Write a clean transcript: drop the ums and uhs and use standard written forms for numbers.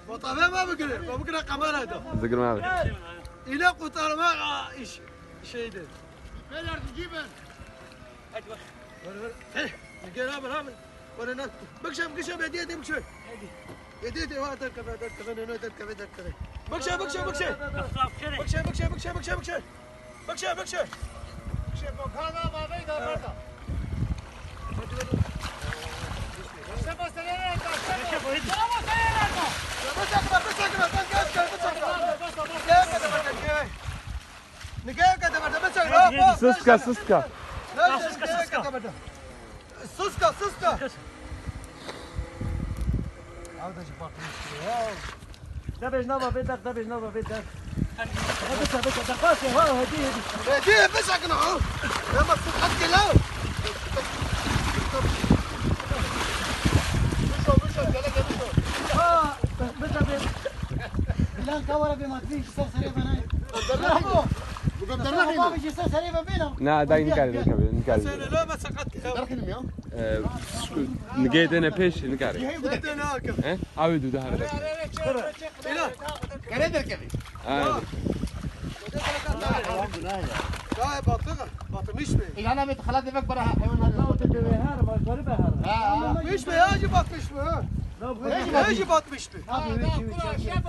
بطبع ما بقرر ما بقرر قمر هذا ذكر ما بي إلى قطار ما إيش شيء ده بلر تجيبن نجينا برامج ولا بكشف يديتي بكشف يديتي وقت الكفى بكشف هذا ما بيدا بردا شباب سلام سسكا سوسكا عودة جبارت المشكلة دبج نوبة بدك بس دقات يا هو هديه بس اقنعه لما تتحكي له الان كورة بما فيش صار سريبا هاي وقدرنا ما بيجي صار سريبا بينهم نا داي نكال لا ما سقطت نجيت انا بيش نكاري هناك عاودوا ده هذا إلى لا باطل مش بيه انا خلاص بكبر حيوان مش بيه يجي باطل مش بيه يجي باطل مش بيه